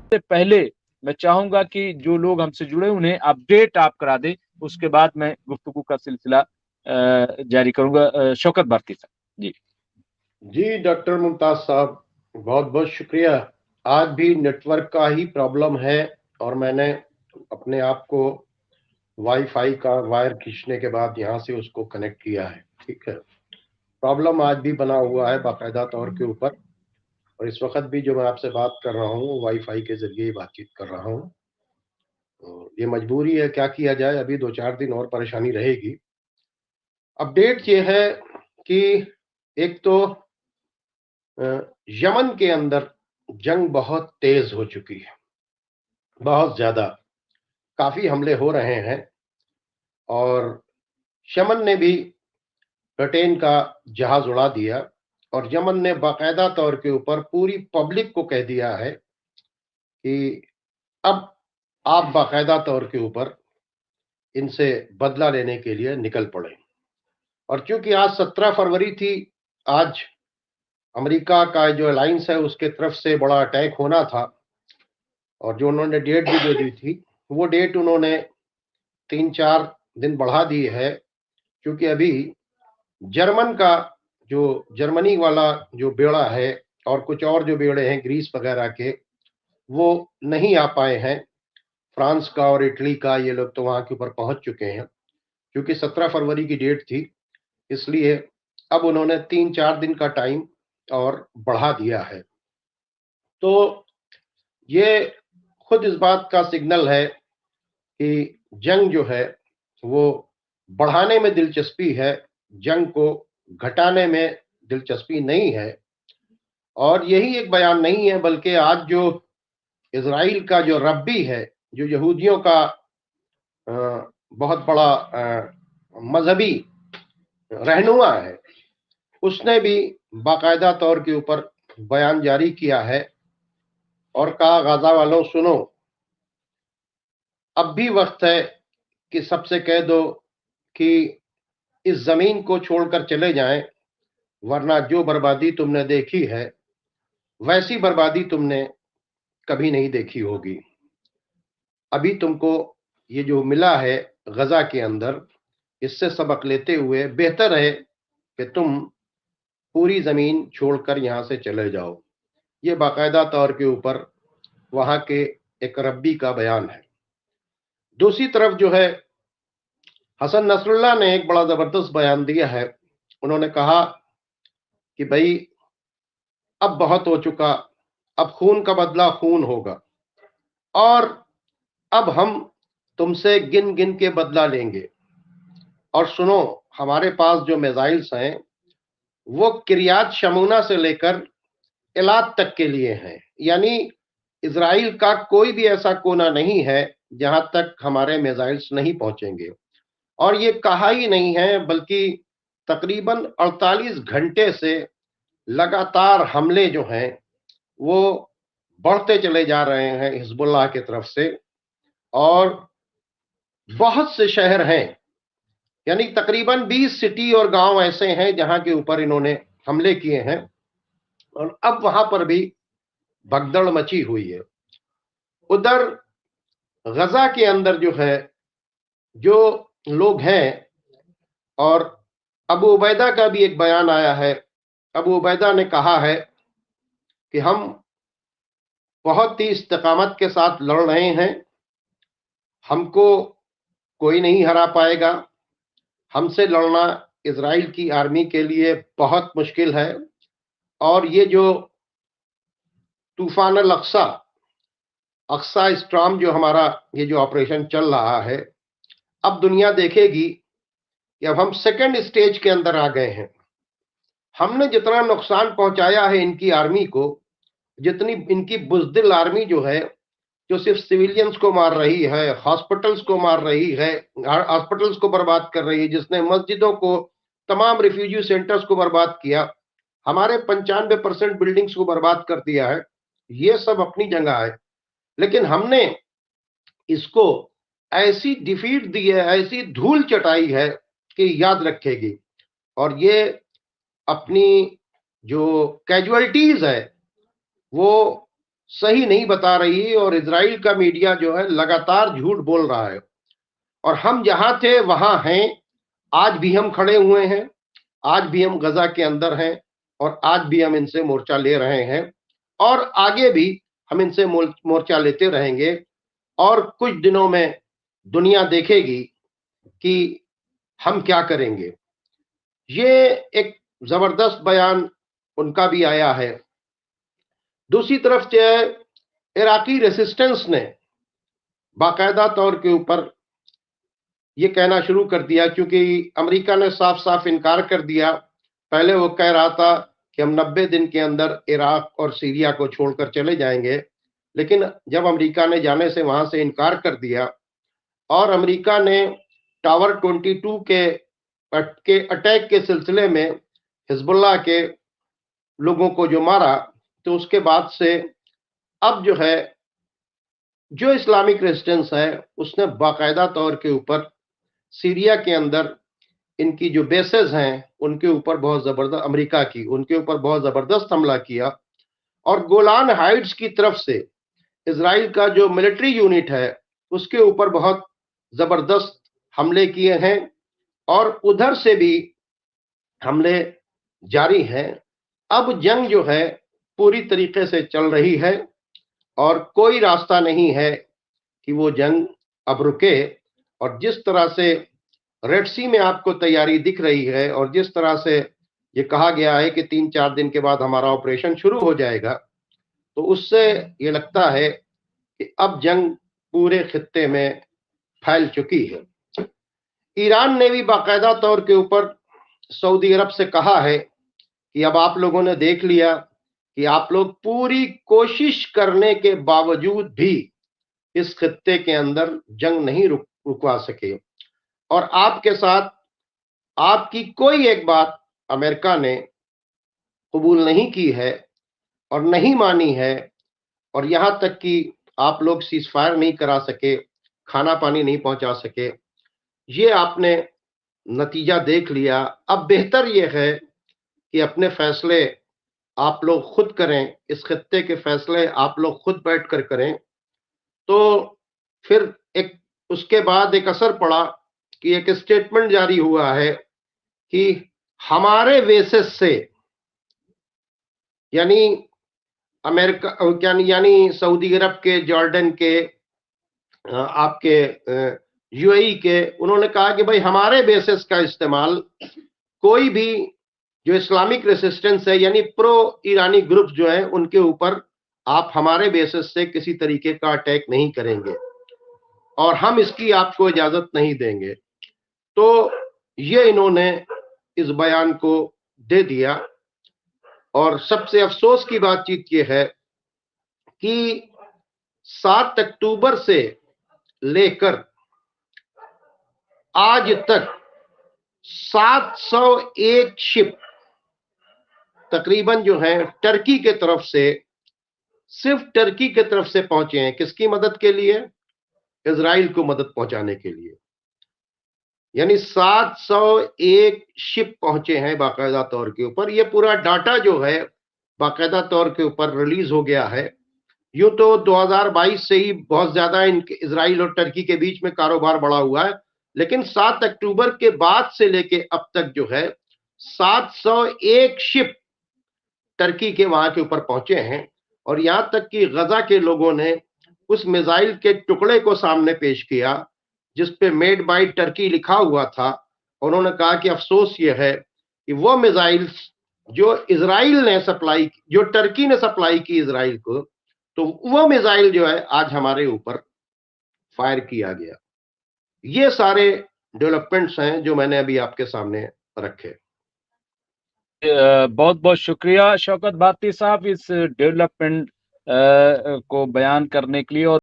से पहले मैं चाहूंगा कि जो लोग हमसे जुड़े उन्हें अपडेट आप करा दें, उसके बाद मैं गुफ्तगू का सिलसिला जारी करूंगा। शौकत भारती साहब जी। जी डॉक्टर मुमताज साहब, बहुत बहुत शुक्रिया। आज भी नेटवर्क का ही प्रॉब्लम है और मैंने अपने आप को वाईफाई का वायर खींचने के बाद यहाँ से उसको कनेक्ट किया है। ठीक है, प्रॉब्लम आज भी बना हुआ है बाकायदा तौर के ऊपर, और इस वक्त भी जो मैं आपसे बात कर रहा हूँ वाईफाई के जरिए ही बातचीत कर रहा हूँ। तो ये मजबूरी है, क्या किया जाए, अभी 2-4 दिन और परेशानी रहेगी। अपडेट ये है कि एक तो यमन के अंदर जंग बहुत तेज हो चुकी है, बहुत ज्यादा, काफी हमले हो रहे हैं, और यमन ने भी ब्रिटेन का जहाज उड़ा दिया, और यमन ने बाकायदा तौर के ऊपर पूरी पब्लिक को कह दिया है कि अब आप बाकायदा तौर के ऊपर इनसे बदला लेने के लिए निकल पड़े। और चूंकि आज 17 फरवरी थी, आज अमेरिका का जो अलायंस है उसके तरफ से बड़ा अटैक होना था, और जो उन्होंने डेट भी दे दी थी वो डेट उन्होंने 3-4 दिन बढ़ा दी है, क्योंकि अभी जर्मन का जो जर्मनी वाला जो बेड़ा है और कुछ और जो बेड़े हैं ग्रीस वगैरह के, वो नहीं आ पाए हैं। फ्रांस का और इटली का ये लोग तो वहां के ऊपर पहुंच चुके हैं। क्योंकि 17 फरवरी की डेट थी, इसलिए अब उन्होंने 3-4 दिन का टाइम और बढ़ा दिया है। तो ये खुद इस बात का सिग्नल है कि जंग जो है वो बढ़ाने में दिलचस्पी है, जंग को घटाने में दिलचस्पी नहीं है। और यही एक बयान नहीं है, बल्कि आज जो इजराइल का जो रब्बी है, जो यहूदियों का बहुत बड़ा मजहबी रहनुमा है, उसने भी बाकायदा तौर के ऊपर बयान जारी किया है और कहा, गाजा वालों सुनो, अब भी वक्त है कि सबसे कह दो कि इस जमीन को छोड़कर चले जाएं, वरना जो बर्बादी तुमने देखी है वैसी बर्बादी तुमने कभी नहीं देखी होगी। अभी तुमको ये जो मिला है गजा के अंदर, इससे सबक लेते हुए बेहतर है कि तुम पूरी जमीन छोड़कर यहां से चले जाओ। ये बाकायदा तौर के ऊपर वहां के एक रब्बी का बयान है। दूसरी तरफ जो है, हसन नसरुल्लाह ने एक बड़ा जबरदस्त बयान दिया है। उन्होंने कहा कि भाई अब बहुत हो चुका, अब खून का बदला खून होगा, और अब हम तुमसे गिन गिन के बदला लेंगे। और सुनो, हमारे पास जो मिसाइल्स हैं वो किरियात शमूना से लेकर इलाद तक के लिए हैं, यानी इजराइल का कोई भी ऐसा कोना नहीं है जहां तक हमारे मिसाइल्स नहीं पहुंचेंगे। और ये कहा ही नहीं है, बल्कि तकरीबन 48 घंटे से लगातार हमले जो हैं वो बढ़ते चले जा रहे हैं हिजबुल्लाह की तरफ से। और बहुत से शहर हैं, यानी तकरीबन 20 सिटी और गांव ऐसे हैं जहां के ऊपर इन्होंने हमले किए हैं, और अब वहां पर भी भगदड़ मची हुई है। उधर गजा के अंदर जो है, जो लोग हैं, और अबू उबैदा का भी एक बयान आया है। अबू उबैदा ने कहा है कि हम बहुत ही इस्तकामत के साथ लड़ रहे हैं, हमको कोई नहीं हरा पाएगा, हमसे लड़ना इजराइल की आर्मी के लिए बहुत मुश्किल है। और ये जो तूफान अल अक्सा, अक्सा स्टॉर्म जो हमारा ये जो ऑपरेशन चल रहा है, अब दुनिया देखेगी कि अब हम सेकंड स्टेज के अंदर आ गए हैं। हमने जितना नुकसान पहुंचाया है इनकी आर्मी को, जितनी इनकी बुजदिल आर्मी जो है, जो सिर्फ सिविलियंस को मार रही है, हॉस्पिटल्स को मार रही है, हॉस्पिटल्स को बर्बाद कर रही है, जिसने मस्जिदों को, तमाम रिफ्यूजी सेंटर्स को बर्बाद किया, हमारे 95% बिल्डिंग्स को बर्बाद कर दिया है, ये सब अपनी जगह है। लेकिन हमने इसको ऐसी डिफीट दी है, ऐसी धूल चटाई है कि याद रखेगी। और ये अपनी जो कैजुअलिटीज है वो सही नहीं बता रही और इजराइल का मीडिया जो है लगातार झूठ बोल रहा है। और हम जहां थे वहां हैं, आज भी हम खड़े हुए हैं, आज भी हम गजा के अंदर हैं और आज भी हम इनसे मोर्चा ले रहे हैं और आगे भी हम इनसे मोर्चा लेते रहेंगे। और कुछ दिनों में दुनिया देखेगी कि हम क्या करेंगे। ये एक जबरदस्त बयान उनका भी आया है। दूसरी तरफ जो है, इराकी रेसिस्टेंस ने बाकायदा तौर के ऊपर ये कहना शुरू कर दिया, क्योंकि अमेरिका ने साफ साफ इनकार कर दिया। पहले वो कह रहा था कि हम 90 दिन के अंदर इराक और सीरिया को छोड़कर चले जाएंगे, लेकिन जब अमेरिका ने जाने से वहां से इनकार कर दिया और अमेरिका ने टावर 22 के अटैक के सिलसिले में हिजबुल्लाह के लोगों को जो मारा, तो उसके बाद से अब जो है, जो इस्लामिक रेजिस्टेंस है उसने बाकायदा तौर के ऊपर सीरिया के अंदर इनकी जो बेसेस हैं उनके ऊपर बहुत जबरदस्त, अमेरिका की उनके ऊपर बहुत जबरदस्त हमला किया। और गोलान हाइट्स की तरफ से इजराइल का जो मिलिट्री यूनिट है उसके ऊपर बहुत जबरदस्त हमले किए हैं और उधर से भी हमले जारी हैं। अब जंग जो है पूरी तरीके से चल रही है और कोई रास्ता नहीं है कि वो जंग अब रुके। और जिस तरह से रेड सी में आपको तैयारी दिख रही है और जिस तरह से ये कहा गया है कि 3-4 दिन के बाद हमारा ऑपरेशन शुरू हो जाएगा, तो उससे ये लगता है कि अब जंग पूरे खित्ते में फैल चुकी है। ईरान ने भी बाकायदा तौर के ऊपर सऊदी अरब से कहा है कि अब आप लोगों ने देख लिया कि आप लोग पूरी कोशिश करने के बावजूद भी इस खित्ते के अंदर जंग नहीं रुकवा सके और आपके साथ आपकी कोई एक बात अमेरिका ने कबूल नहीं की है और नहीं मानी है। और यहां तक कि आप लोग सीज फायर नहीं करा सके, खाना पानी नहीं पहुंचा सके। ये आपने नतीजा देख लिया। अब बेहतर ये है कि अपने फैसले आप लोग खुद करें, इस खित्ते के फैसले आप लोग खुद बैठकर करें। तो फिर एक उसके बाद एक असर पड़ा कि एक स्टेटमेंट जारी हुआ है कि हमारे बेसिस से, यानी अमेरिका यानी सऊदी अरब के, जॉर्डन के, आपके यूएई के, उन्होंने कहा कि भाई हमारे बेसिस का इस्तेमाल कोई भी जो इस्लामिक रेसिस्टेंस है यानी प्रो ईरानी ग्रुप जो है उनके ऊपर आप हमारे बेसिस से किसी तरीके का अटैक नहीं करेंगे और हम इसकी आपको इजाजत नहीं देंगे। तो ये इन्होंने इस बयान को दे दिया। और सबसे अफसोस की बातचीत ये है कि 7 अक्टूबर से लेकर आज तक 701 शिप तकरीबन जो है टर्की के तरफ से, सिर्फ टर्की के तरफ से पहुंचे हैं। किसकी मदद के लिए? इजराइल को मदद पहुंचाने के लिए। यानी 701 शिप पहुंचे हैं बाकायदा तौर के ऊपर। ये पूरा डाटा जो है बाकायदा तौर के ऊपर रिलीज हो गया है। यूं तो 2022 से ही बहुत ज्यादा इजराइल और टर्की के बीच में कारोबार बढ़ा हुआ है, लेकिन 7 अक्टूबर के बाद से लेके अब तक जो है 701 शिप टर्की के वहां के ऊपर पहुंचे हैं। और यहां तक कि गजा के लोगों ने उस मिसाइल के टुकड़े को सामने पेश किया जिस पे मेड बाय टर्की लिखा हुआ था। उन्होंने कहा कि अफसोस ये है कि वो मिसाइल्स जो इजराइल ने सप्लाई, जो टर्की ने सप्लाई की इजराइल को, तो वो मिसाइल जो है आज हमारे ऊपर फायर किया गया। ये सारे डेवलपमेंट्स हैं जो मैंने अभी आपके सामने रखे। बहुत बहुत शुक्रिया शौकत भारती साहब इस डेवलपमेंट को बयान करने के लिए। और